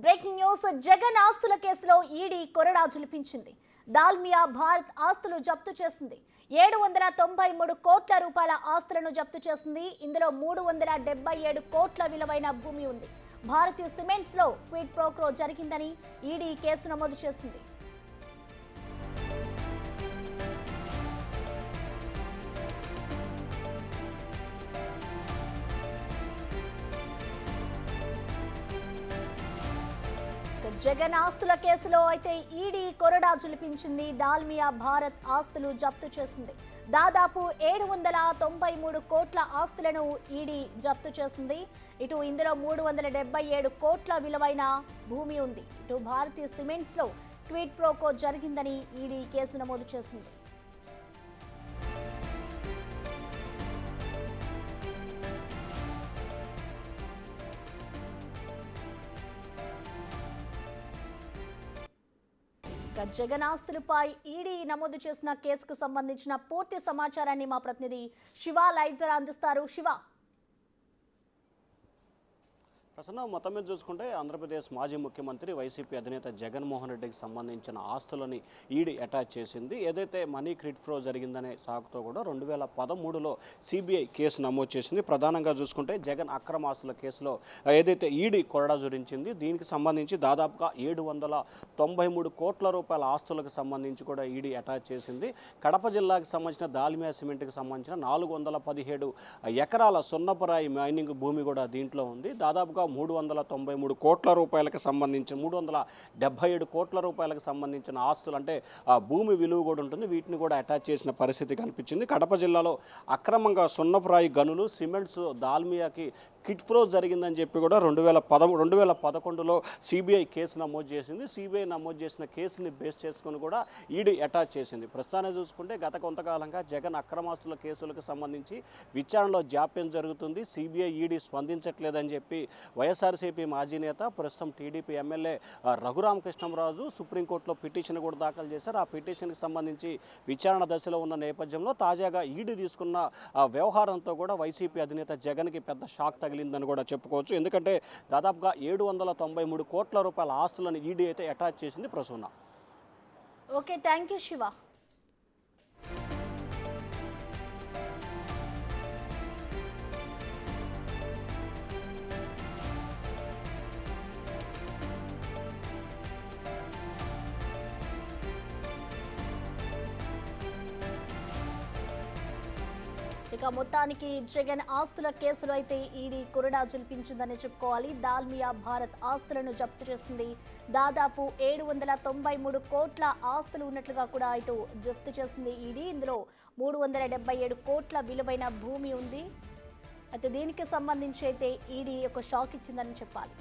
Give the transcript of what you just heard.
Breaking news. Jagan ఆస్తుల కేసులో ED కొరడా జులిపించింది. దాల్మియా భారత్ ఆస్తులు జప్తు చేసింది. 793 కోట్ల రూపాయల ఆస్తులను జప్తు చేసింది. ఇందులో 377 కోట్ల విలువైన భూమి ఉంది. భారతీయ సిమెంట్స్ లో క్విడ్ ప్రోక్రో జరిగిందని ఈడీ కేసు నమోదు చేసింది. జగన్ ఆస్తుల కేసులో అయితే ఈడీ కొరడా జులిపించింది. దాల్మియా భారత్ ఆస్తులు జప్తు చేసింది. దాదాపు 793 కోట్ల ఆస్తులను ఈడీ జప్తు చేసింది. ఇటు ఇందులో 377 కోట్ల విలువైన భూమి ఉంది. ఇటు భారతీయ సిమెంట్స్ లో క్విడ్ ప్రోకో జరిగిందని ఈడీ కేసు నమోదు చేసింది. జగన్ ఆస్తులపై ఈడీ నమోదు చేసిన కేసుకు సంబంధించిన పూర్తి సమాచారాన్ని మా ప్రతినిధి శివ లైవ్ ద్వారా అందిస్తారు. శివ, ప్రసన్న, మొత్తం మీద చూసుకుంటే ఆంధ్రప్రదేశ్ మాజీ ముఖ్యమంత్రి వైసీపీ అధినేత జగన్మోహన్ రెడ్డికి సంబంధించిన ఆస్తులని ఈడీ అటాచ్ చేసింది. ఏదైతే మనీ క్విడ్ ఫ్లో జరిగిందనే సాకుతో కూడా 2013లో సిబిఐ కేసు నమోదు చేసింది. ప్రధానంగా చూసుకుంటే జగన్ అక్రమ ఆస్తుల కేసులో ఏదైతే ఈడీ కొరడా జురించింది, దీనికి సంబంధించి దాదాపుగా 793 కోట్ల రూపాయల ఆస్తులకు సంబంధించి కూడా ఈడీ అటాచ్ చేసింది. కడప జిల్లాకు సంబంధించిన దాల్మియా సిమెంట్కి సంబంధించిన 417 ఎకరాల సున్నపరాయి మైనింగ్ భూమి కూడా దీంట్లో ఉంది. దాదాపుగా 393 కోట్ల రూపాయలకు సంబంధించి 377 కోట్ల రూపాయలకు సంబంధించిన ఆస్తులు, అంటే ఆ భూమి విలువ కూడా ఉంటుంది, వీటిని కూడా అటాచ్ చేసిన పరిస్థితి కనిపించింది. కడప జిల్లాలో అక్రమంగా సున్నప్రాయి గనులు, సిమెంట్స్, దాల్మియాకి క్విడ్ ఫ్లో జరిగిందని చెప్పి కూడా 2011లో సిబిఐ కేసు నమోదు చేసింది. సిబిఐ నమోదు చేసిన కేసుని బేస్ చేసుకుని కూడా ఈడీ అటాచ్ చేసింది. ప్రస్తుతాన్ని చూసుకుంటే గత కొంతకాలంగా జగన్ అక్రమాస్తుల కేసులకు సంబంధించి విచారణలో జాప్యం జరుగుతుంది. సిబిఐ ఈడీ స్పందించట్లేదని చెప్పి వైఎస్ఆర్సీపీ మాజీ నేత, ప్రస్తుతం టీడీపీ ఎమ్మెల్యే రఘురామకృష్ణంరాజు సుప్రీంకోర్టులో పిటిషన్ కూడా దాఖలు చేశారు. ఆ పిటిషన్కి సంబంధించి విచారణ దశలో ఉన్న నేపథ్యంలో తాజాగా ఈడీ తీసుకున్న వ్యవహారంతో కూడా వైసీపీ అధినేత జగన్కి పెద్ద షాక్ తగిలిందని కూడా చెప్పుకోవచ్చు. ఎందుకంటే దాదాపుగా 793 కోట్ల రూపాయల ఆస్తులను ఈడీ అయితే అటాచ్ చేసింది. Prasuna. Okay, thank you Shiva. ఇక మొత్తానికి జగన్ ఆస్తుల కేసులో అయితే ఈడీ కొరడా జులిపించిందని చెప్పుకోవాలి. దాల్మియా భారత్ ఆస్తులను జప్తు చేసింది. దాదాపు 793 కోట్ల ఆస్తులు ఉన్నట్లుగా కూడా ఇటు జప్తు చేసింది ఈడీ. ఇందులో 377 కోట్ల విలువైన భూమి ఉంది. అయితే దీనికి సంబంధించి అయితే ఈడీ ఒక షాక్ ఇచ్చిందని చెప్పాలి.